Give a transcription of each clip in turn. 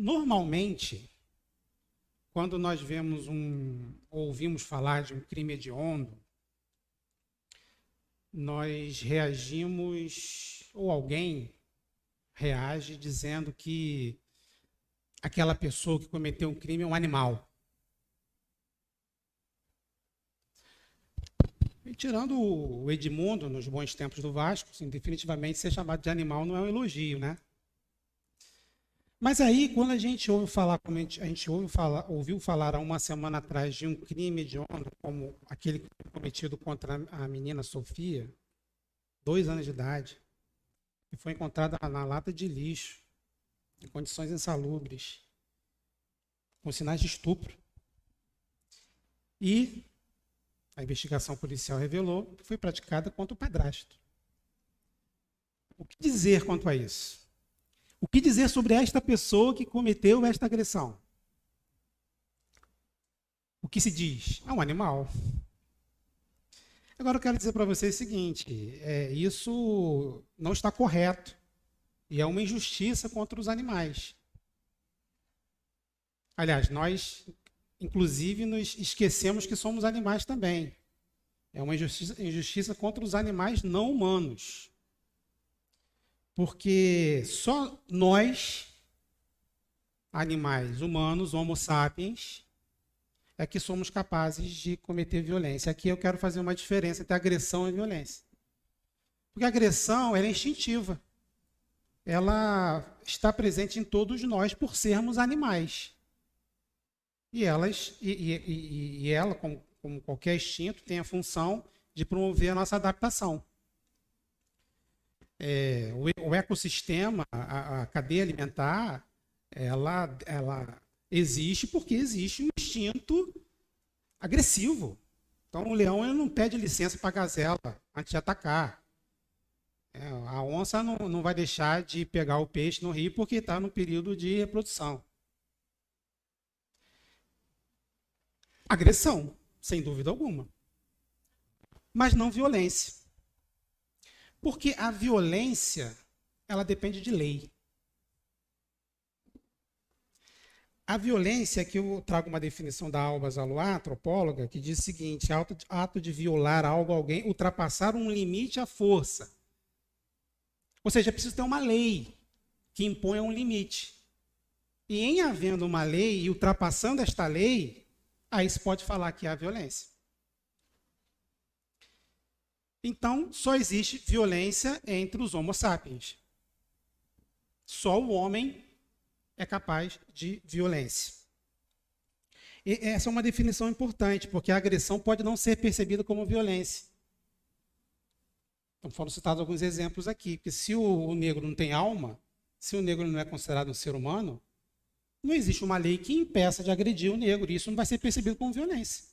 Normalmente, quando nós vemos ou ouvimos falar de um crime hediondo, nós reagimos, ou alguém reage dizendo que aquela pessoa que cometeu um crime é um animal. E tirando o Edmundo, nos bons tempos do Vasco, assim, definitivamente ser chamado de animal não é um elogio, né? Mas aí, quando a gente ouve falar, como ouviu falar há uma semana atrás de um crime hediondo, como aquele que foi cometido contra a menina Sofia, 2 anos de idade, que foi encontrada na lata de lixo, em condições insalubres, com sinais de estupro. E a investigação policial revelou que foi praticada contra o padrasto. O que dizer quanto a isso? O que dizer sobre esta pessoa que cometeu esta agressão? O que se diz? É um animal. Agora eu quero dizer para vocês o seguinte, isso não está correto e é uma injustiça contra os animais. Aliás, nós, inclusive, nos esquecemos que somos animais também. É uma injustiça contra os animais não humanos. Porque só nós, animais humanos, Homo sapiens, é que somos capazes de cometer violência. Aqui eu quero fazer uma diferença entre agressão e violência. Porque a agressão ela é instintiva. Ela está presente em todos nós por sermos animais. E ela, como qualquer instinto, tem a função de promover a nossa adaptação. O ecossistema, a cadeia alimentar, ela existe porque existe um instinto agressivo. Então, o leão ele não pede licença para a gazela antes de atacar. A onça não vai deixar de pegar o peixe no rio porque está no período de reprodução. Agressão, sem dúvida alguma. Mas não violência. Porque a violência, ela depende de lei. A violência, aqui eu trago uma definição da Alba Zalois, antropóloga, que diz o seguinte: ato de violar algo, alguém, ultrapassar um limite à força. Ou seja, é preciso ter uma lei que imponha um limite. E em havendo uma lei e ultrapassando esta lei, aí se pode falar que há violência. Então, só existe violência entre os Homo sapiens. Só o homem é capaz de violência. E essa é uma definição importante, porque a agressão pode não ser percebida como violência. Então, foram citados alguns exemplos aqui, porque se o negro não tem alma, se o negro não é considerado um ser humano, não existe uma lei que impeça de agredir o negro, e isso não vai ser percebido como violência.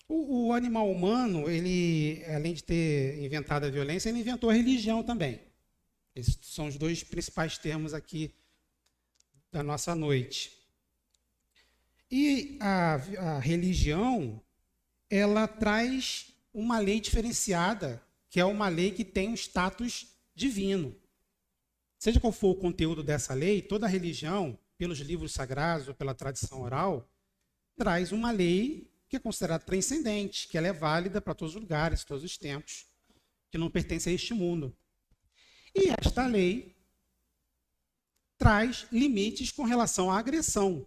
O animal humano, ele, além de ter inventado a violência, ele inventou a religião também. Esses são os 2 principais termos aqui da nossa noite. E a religião, ela traz uma lei diferenciada, que é uma lei que tem um status divino. Seja qual for o conteúdo dessa lei, toda religião, pelos livros sagrados ou pela tradição oral, traz uma lei que é considerada transcendente, que ela é válida para todos os lugares, todos os tempos, que não pertence a este mundo. E esta lei traz limites com relação à agressão.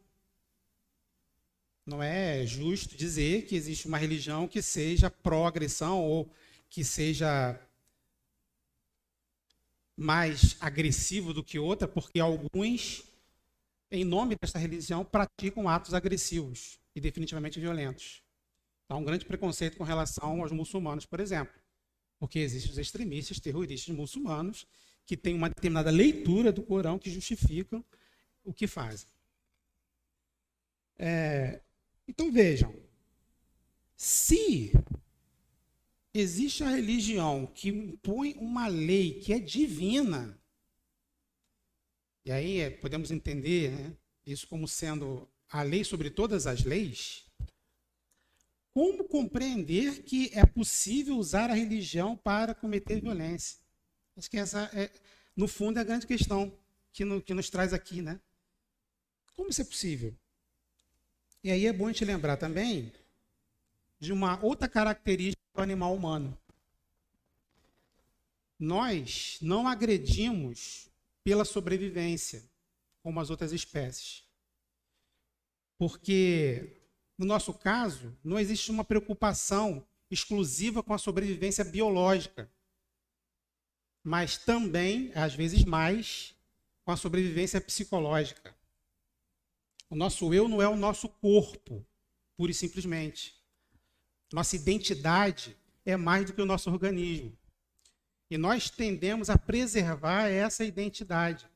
Não é justo dizer que existe uma religião que seja pró-agressão ou que seja mais agressivo do que outra, porque alguns, em nome desta religião, praticam atos agressivos e definitivamente violentos. Há um grande preconceito com relação aos muçulmanos, por exemplo, porque existem os extremistas, terroristas muçulmanos, que têm uma determinada leitura do Corão que justificam o que fazem. Então vejam, se existe a religião que impõe uma lei que é divina, e aí podemos entender, né, isso como sendo a lei sobre todas as leis, como compreender que é possível usar a religião para cometer violência? Acho que essa no fundo, é a grande questão que nos traz aqui, né? Como isso é possível? E aí é bom a gente lembrar também de uma outra característica do animal humano. Nós não agredimos pela sobrevivência, como as outras espécies. Porque, no nosso caso, não existe uma preocupação exclusiva com a sobrevivência biológica, mas também, às vezes mais, com a sobrevivência psicológica. O nosso eu não é o nosso corpo, pura e simplesmente. Nossa identidade é mais do que o nosso organismo. E nós tendemos a preservar essa identidade.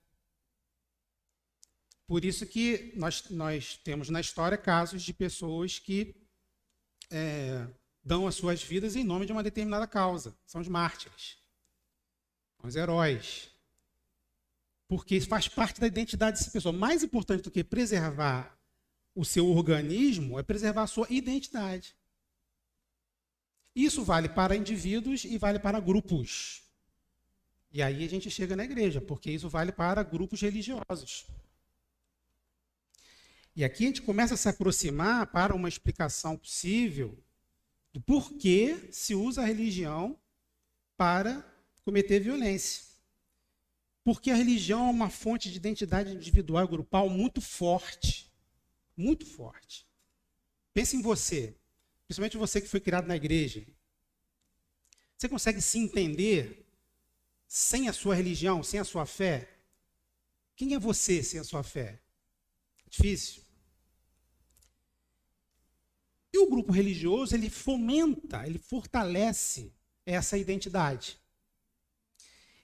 Por isso que nós temos na história casos de pessoas que dão as suas vidas em nome de uma determinada causa. São os mártires, são os heróis. Porque isso faz parte da identidade dessa pessoa. Mais importante do que preservar o seu organismo é preservar a sua identidade. Isso vale para indivíduos e vale para grupos. E aí a gente chega na igreja, porque isso vale para grupos religiosos. E aqui a gente começa a se aproximar para uma explicação possível do porquê se usa a religião para cometer violência. Porque a religião é uma fonte de identidade individual e grupal muito forte. Muito forte. Pense em você, principalmente você que foi criado na igreja. Você consegue se entender sem a sua religião, sem a sua fé? Quem é você sem a sua fé? É difícil. E o grupo religioso, ele fomenta, ele fortalece essa identidade.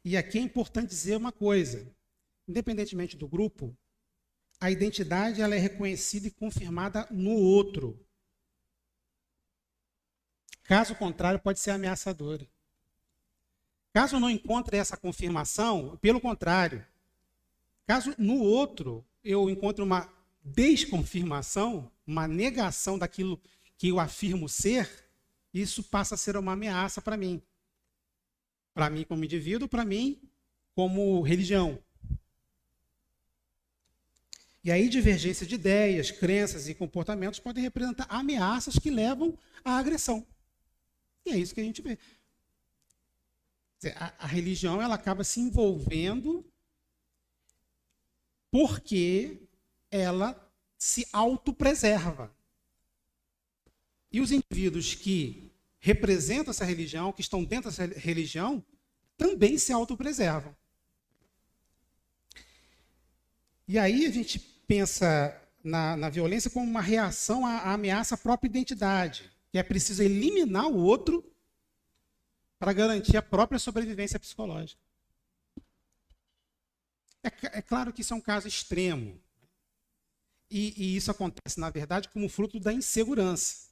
E aqui é importante dizer uma coisa. Independentemente do grupo, a identidade ela é reconhecida e confirmada no outro. Caso contrário, pode ser ameaçadora. Caso eu não encontre essa confirmação, pelo contrário, caso no outro eu encontre uma desconfirmação, uma negação daquilo que eu afirmo ser, isso passa a ser uma ameaça para mim. Para mim como indivíduo, para mim como religião. E aí divergência de ideias, crenças e comportamentos podem representar ameaças que levam à agressão. E é isso que a gente vê. A religião ela acaba se envolvendo porque ela se autopreserva. E os indivíduos que representam essa religião, que estão dentro dessa religião, também se autopreservam. E aí a gente pensa na violência como uma reação à ameaça à própria identidade, que é preciso eliminar o outro para garantir a própria sobrevivência psicológica. É claro que isso é um caso extremo. E isso acontece, na verdade, como fruto da insegurança.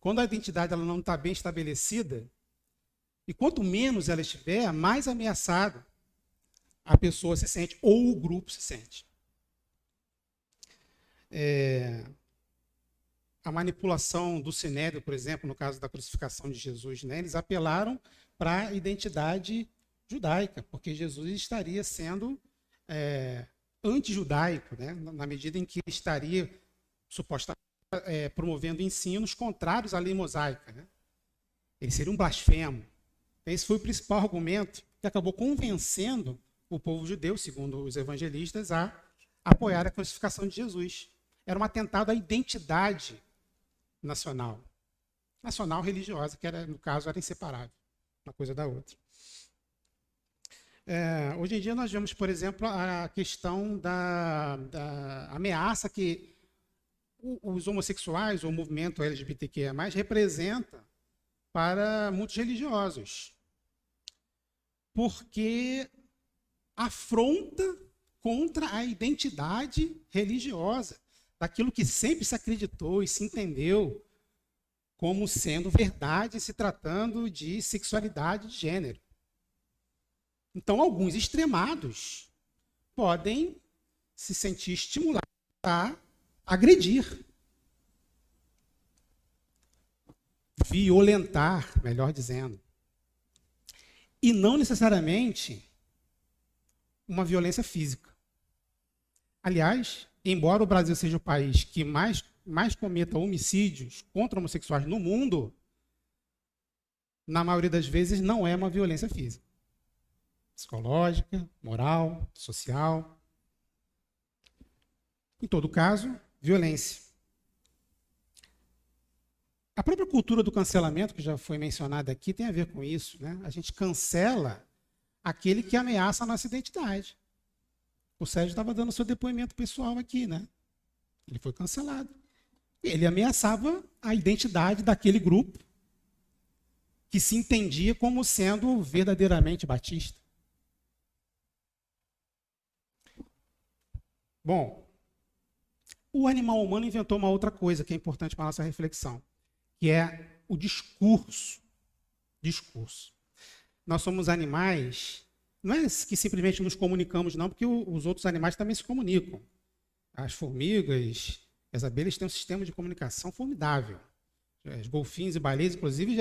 Quando a identidade ela não está bem estabelecida, e quanto menos ela estiver, mais ameaçada a pessoa se sente, ou o grupo se sente. A manipulação do Sinédrio, por exemplo, no caso da crucificação de Jesus, né, eles apelaram para a identidade judaica, porque Jesus estaria sendo antijudaico, né, na medida em que ele estaria supostamente promovendo ensinos contrários à lei mosaica. Né? Ele seria um blasfemo. Esse foi o principal argumento que acabou convencendo o povo judeu, segundo os evangelistas, a apoiar a crucificação de Jesus. Era um atentado à identidade nacional religiosa, que era, no caso era inseparável, uma coisa da outra. Hoje em dia nós vemos, por exemplo, a questão da ameaça que os homossexuais ou o movimento LGBTQIA+, representa para muitos religiosos. Porque afronta contra a identidade religiosa, daquilo que sempre se acreditou e se entendeu como sendo verdade, se tratando de sexualidade de gênero. Então, alguns extremados podem se sentir estimulados a agredir, violentar, melhor dizendo. E não necessariamente uma violência física. Aliás, embora o Brasil seja o país que mais cometa homicídios contra homossexuais no mundo, na maioria das vezes não é uma violência física. Psicológica, moral, social. Em todo caso, violência. A própria cultura do cancelamento, que já foi mencionada aqui, tem a ver com isso, né? A gente cancela aquele que ameaça a nossa identidade. O Sérgio estava dando seu depoimento pessoal aqui, né? Ele foi cancelado. Ele ameaçava a identidade daquele grupo que se entendia como sendo verdadeiramente batista. Bom, o animal humano inventou uma outra coisa que é importante para a nossa reflexão, que é o discurso. Discurso. Nós somos animais, não é que simplesmente nos comunicamos, não, porque os outros animais também se comunicam. As formigas, as abelhas têm um sistema de comunicação formidável. Os golfinhos e baleias, inclusive,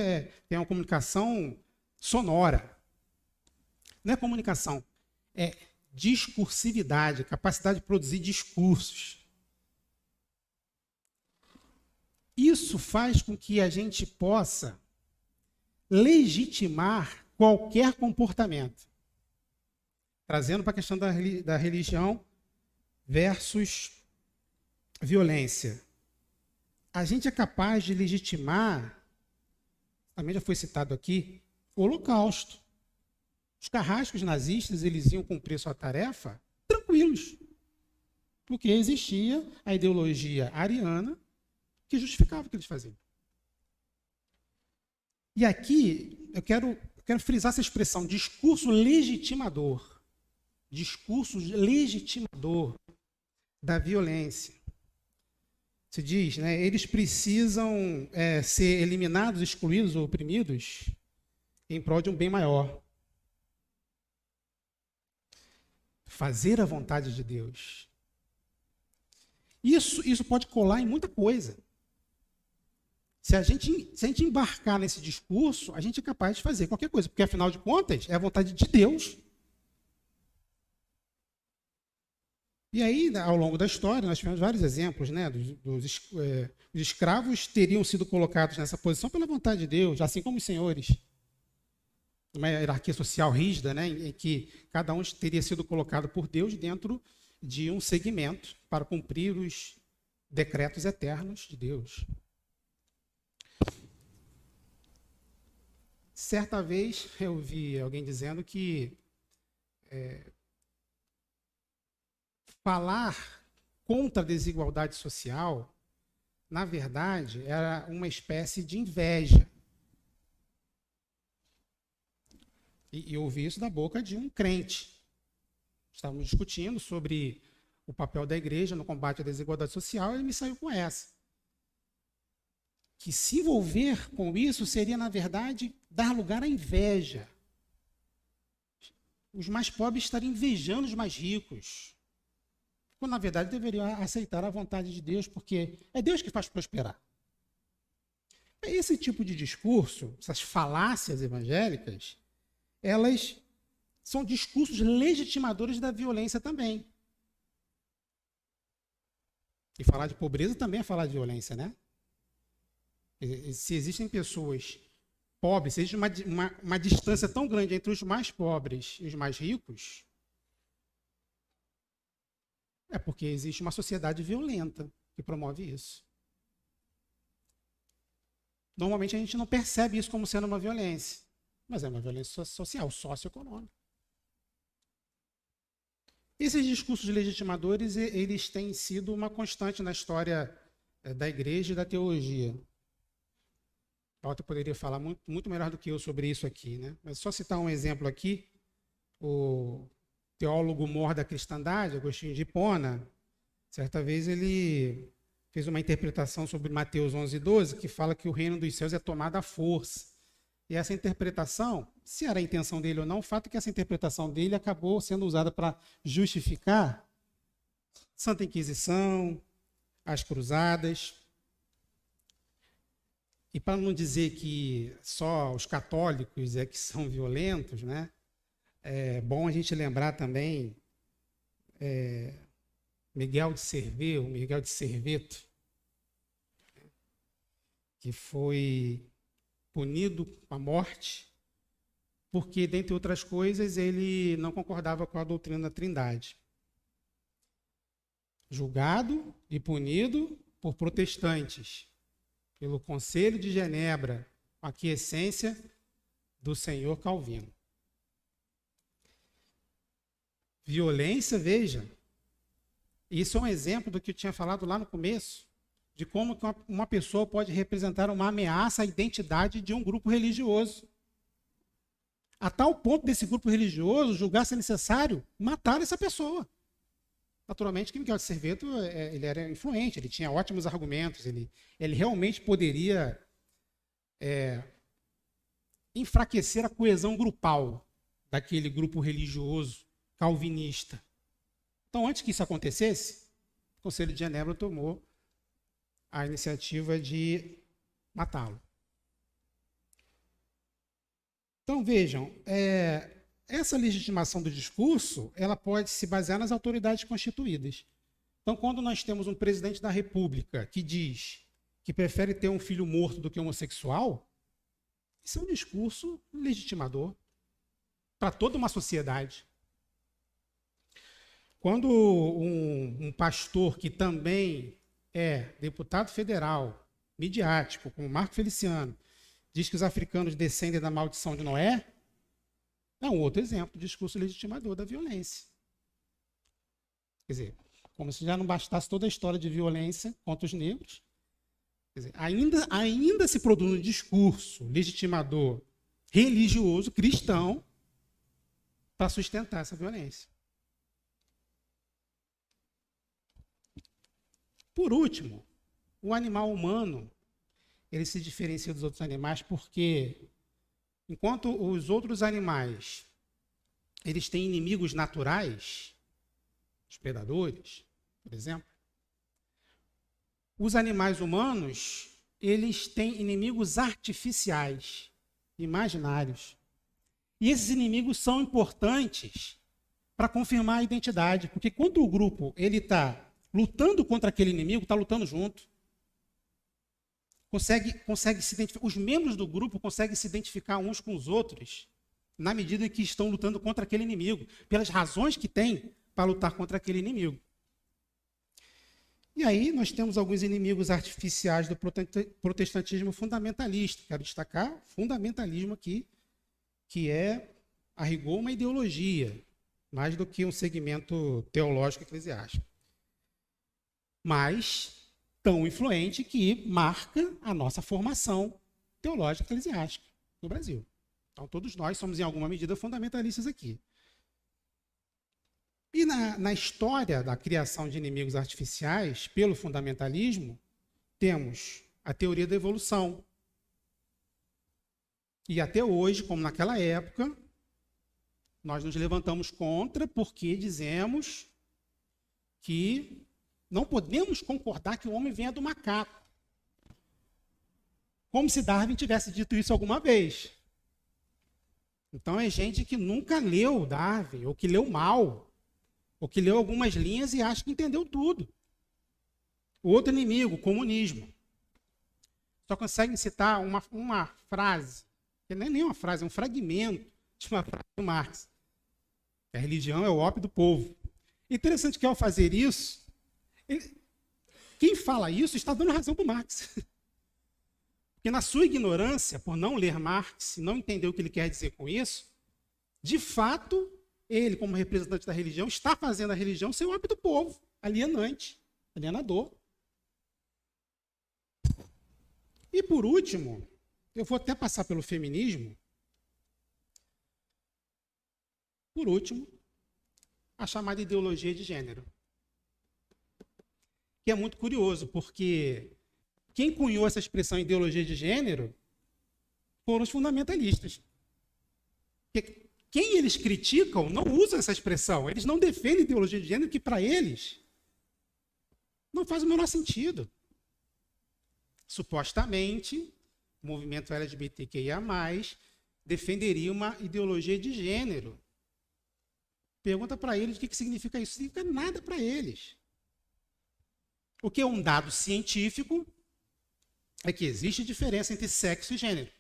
têm uma comunicação sonora. Não é comunicação, é discursividade, capacidade de produzir discursos. Isso faz com que a gente possa legitimar qualquer comportamento. Trazendo para a questão da religião versus violência. A gente é capaz de legitimar, também já foi citado aqui, o Holocausto. Os carrascos nazistas, eles iam cumprir sua tarefa tranquilos, porque existia a ideologia ariana que justificava o que eles faziam. E aqui eu quero frisar essa expressão, discurso legitimador. Discurso legitimador da violência. Se diz, né, eles precisam ser eliminados, excluídos ou oprimidos em prol de um bem maior. Fazer a vontade de Deus. Isso pode colar em muita coisa. Se a gente embarcar nesse discurso, a gente é capaz de fazer qualquer coisa, porque, afinal de contas, é a vontade de Deus. E aí, ao longo da história, nós tivemos vários exemplos, né? Os escravos teriam sido colocados nessa posição pela vontade de Deus, assim como os senhores. Uma hierarquia social rígida, né? Em que cada um teria sido colocado por Deus dentro de um segmento para cumprir os decretos eternos de Deus. Certa vez eu vi alguém dizendo que falar contra a desigualdade social, na verdade, era uma espécie de inveja. E eu ouvi isso da boca de um crente. Estávamos discutindo sobre o papel da igreja no combate à desigualdade social e ele me saiu com essa. Que se envolver com isso seria, na verdade, dar lugar à inveja. Os mais pobres estariam invejando os mais ricos. Quando, na verdade, deveriam aceitar a vontade de Deus, porque é Deus que faz prosperar. Esse tipo de discurso, essas falácias evangélicas, elas são discursos legitimadores da violência também. E falar de pobreza também é falar de violência, né? Se existem pessoas pobres, se existe uma distância tão grande entre os mais pobres e os mais ricos, é porque existe uma sociedade violenta que promove isso. Normalmente a gente não percebe isso como sendo uma violência, mas é uma violência social, socioeconômica. Esses discursos legitimadores, eles têm sido uma constante na história da igreja e da teologia. Walter poderia falar muito melhor do que eu sobre isso aqui, né? Mas só citar um exemplo aqui, o teólogo mor da cristandade, Agostinho de Hipona, certa vez ele fez uma interpretação sobre Mateus 11:12, que fala que o reino dos céus é tomado à força. E essa interpretação, se era a intenção dele ou não, o fato é que essa interpretação dele acabou sendo usada para justificar Santa Inquisição, as cruzadas. E para não dizer que só os católicos é que são violentos, né? É bom a gente lembrar também Miguel de Cerveto, Miguel de Cerveto, que foi punido com a morte, porque, dentre outras coisas, ele não concordava com a doutrina da Trindade. Julgado e punido por protestantes, pelo Conselho de Genebra, com a aquiescência do senhor Calvino. Violência, veja, isso é um exemplo do que eu tinha falado lá no começo, de como uma pessoa pode representar uma ameaça à identidade de um grupo religioso. A tal ponto desse grupo religioso julgar ser necessário matar essa pessoa. Naturalmente que Miguel de Cerveto ele era influente, ele tinha ótimos argumentos, ele realmente poderia enfraquecer a coesão grupal daquele grupo religioso calvinista. Então, antes que isso acontecesse, o Conselho de Genebra tomou a iniciativa de matá-lo. Então, vejam, essa legitimação do discurso, ela pode se basear nas autoridades constituídas. Então, quando nós temos um presidente da República que diz que prefere ter um filho morto do que homossexual, isso é um discurso legitimador para toda uma sociedade. Quando um pastor que também é deputado federal, midiático, como Marco Feliciano, diz que os africanos descendem da maldição de Noé, é um outro exemplo de discurso legitimador da violência. Quer dizer, como se já não bastasse toda a história de violência contra os negros, quer dizer, ainda se produz um discurso legitimador religioso, cristão, para sustentar essa violência. Por último, o animal humano, ele se diferencia dos outros animais porque, enquanto os outros animais, eles têm inimigos naturais, os predadores, por exemplo, os animais humanos, eles têm inimigos artificiais, imaginários. E esses inimigos são importantes para confirmar a identidade, porque quando o grupo está lutando contra aquele inimigo, está lutando junto. Consegue se identificar. Os membros do grupo conseguem se identificar uns com os outros na medida em que estão lutando contra aquele inimigo, pelas razões que têm para lutar contra aquele inimigo. E aí nós temos alguns inimigos artificiais do protestantismo fundamentalista. Quero destacar fundamentalismo aqui, que é, a rigor, uma ideologia, mais do que um segmento teológico eclesiástico. Mas tão influente que marca a nossa formação teológica eclesiástica no Brasil. Então, todos nós somos, em alguma medida, fundamentalistas aqui. E na história da criação de inimigos artificiais pelo fundamentalismo, temos a teoria da evolução. E até hoje, como naquela época, nós nos levantamos contra porque dizemos que não podemos concordar que o homem venha do macaco. Como se Darwin tivesse dito isso alguma vez. Então é gente que nunca leu Darwin, ou que leu mal, ou que leu algumas linhas e acha que entendeu tudo. O outro inimigo, o comunismo. Só conseguem citar uma frase, que não é nem uma frase, é um fragmento de uma frase do Marx. A religião é o ópio do povo. Interessante que ao fazer isso, quem fala isso está dando razão para o Marx. Porque na sua ignorância, por não ler Marx, não entender o que ele quer dizer com isso, de fato, ele, como representante da religião, está fazendo a religião ser o ópio do povo, alienante, alienador. E por último, eu vou até passar pelo feminismo. Por último, a chamada ideologia de gênero. Que é muito curioso, porque quem cunhou essa expressão ideologia de gênero foram os fundamentalistas. Porque quem eles criticam não usa essa expressão, eles não defendem ideologia de gênero, que para eles não faz o menor sentido. Supostamente, o movimento LGBTQIA+, defenderia uma ideologia de gênero. Pergunta para eles o que significa isso. Não significa nada para eles. O que é um dado científico é que existe diferença entre sexo e gênero.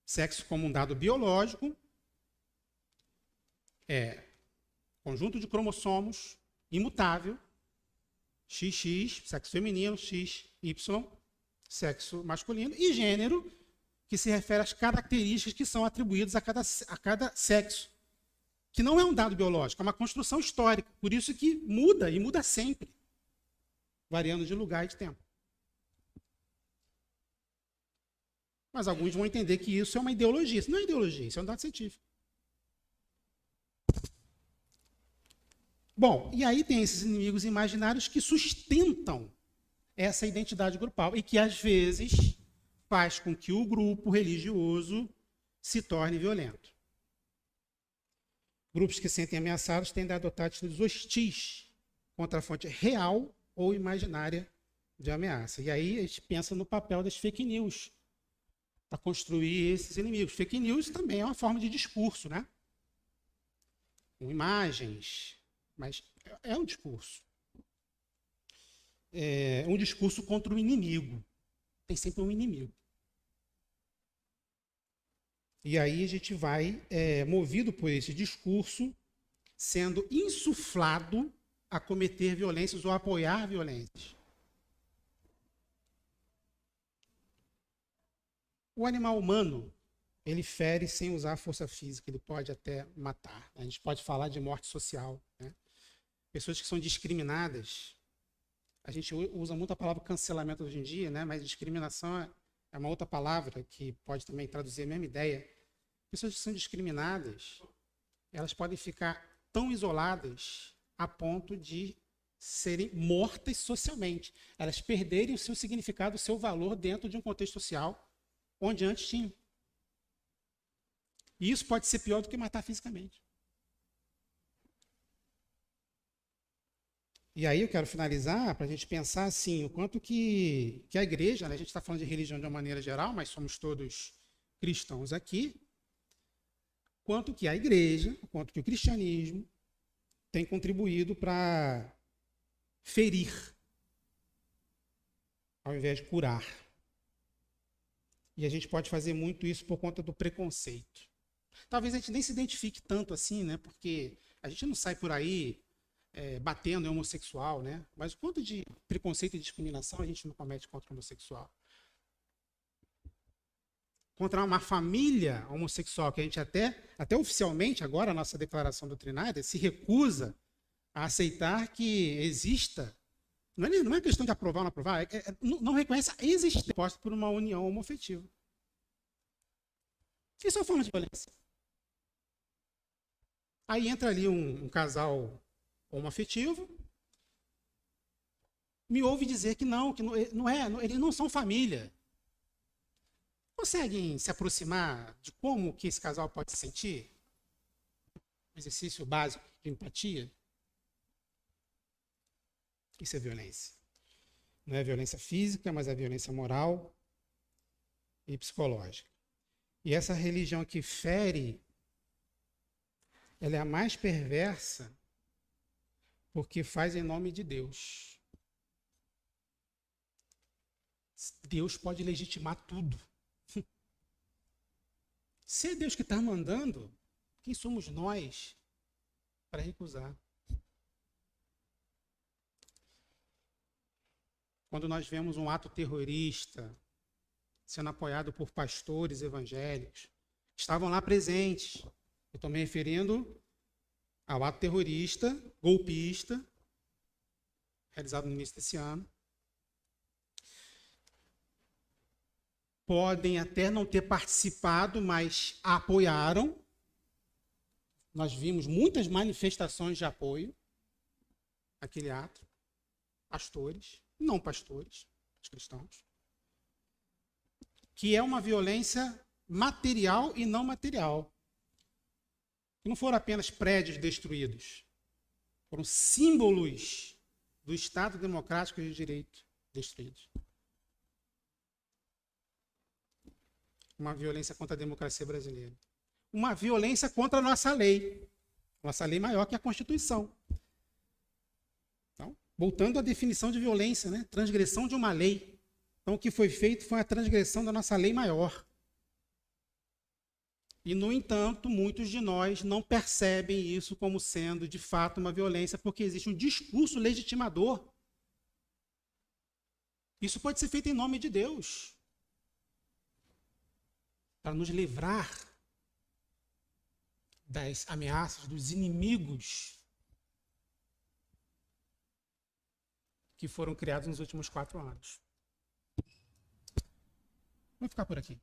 Sexo como um dado biológico é conjunto de cromossomos imutável, XX, sexo feminino, XY, sexo masculino, e gênero, que se refere às características que são atribuídas a cada sexo, que não é um dado biológico, é uma construção histórica, por isso que muda, e muda sempre, variando de lugar e de tempo. Mas alguns vão entender que isso é uma ideologia. Isso não é ideologia, isso é um dado científico. Bom, e aí tem esses inimigos imaginários que sustentam essa identidade grupal e que, às vezes, faz com que o grupo religioso se torne violento. Grupos que se sentem ameaçados tendem a adotar atitudes hostis contra a fonte real ou imaginária de ameaça. E aí a gente pensa no papel das fake news para construir esses inimigos. Fake news também é uma forma de discurso, né? Com imagens, mas é um discurso. É um discurso contra o inimigo. Tem sempre um inimigo. E aí a gente vai, movido por esse discurso, sendo insuflado a cometer violências ou a apoiar violências. O animal humano, ele fere sem usar força física, ele pode até matar. A gente pode falar de morte social, né? Pessoas que são discriminadas, a gente usa muito a palavra cancelamento hoje em dia, né? Mas discriminação é uma outra palavra que pode também traduzir a mesma ideia. Pessoas que são discriminadas, elas podem ficar tão isoladas a ponto de serem mortas socialmente. Elas perderem o seu significado, o seu valor dentro de um contexto social onde antes tinham. E isso pode ser pior do que matar fisicamente. E aí eu quero finalizar para a gente pensar assim, o quanto que a igreja, né, a gente está falando de religião de uma maneira geral, mas somos todos cristãos aqui, quanto que a igreja, quanto que o cristianismo tem contribuído para ferir, ao invés de curar. E a gente pode fazer muito isso por conta do preconceito. Talvez a gente nem se identifique tanto assim, né? Porque a gente não sai por aí batendo em homossexual, né? Mas o quanto de preconceito e discriminação a gente não comete contra o homossexual? Contra uma família homossexual, que a gente até oficialmente, agora a nossa declaração doutrinária, se recusa a aceitar que exista, não é questão de aprovar ou não aprovar, não reconhece a existência posta por uma união homoafetiva. Isso é uma forma de violência. Aí entra ali um casal homoafetivo, me ouve dizer que não eles não são família. Conseguem se aproximar de como que esse casal pode se sentir? Um exercício básico de empatia? Isso é violência. Não é violência física, mas é violência moral e psicológica. E essa religião que fere, ela é a mais perversa porque faz em nome de Deus. Deus pode legitimar tudo. Se é Deus que está mandando, quem somos nós para recusar? Quando nós vemos um ato terrorista sendo apoiado por pastores evangélicos, que estavam lá presentes, eu estou me referindo ao ato terrorista, golpista, realizado no início desse ano, podem até não ter participado, mas apoiaram. Nós vimos muitas manifestações de apoio àquele ato. Pastores, não pastores, os cristãos. Que é uma violência material e não material. Que não foram apenas prédios destruídos. Foram símbolos do Estado Democrático de Direito destruídos. Uma violência contra a democracia brasileira. Uma violência contra a nossa lei. Nossa lei maior que a Constituição. Então, voltando à definição de violência, né? Transgressão de uma lei. Então, o que foi feito foi a transgressão da nossa lei maior. E, no entanto, muitos de nós não percebem isso como sendo, de fato, uma violência, porque existe um discurso legitimador. Isso pode ser feito em nome de Deus, para nos livrar das ameaças, dos inimigos que foram criados nos últimos 4 anos. Vou ficar por aqui.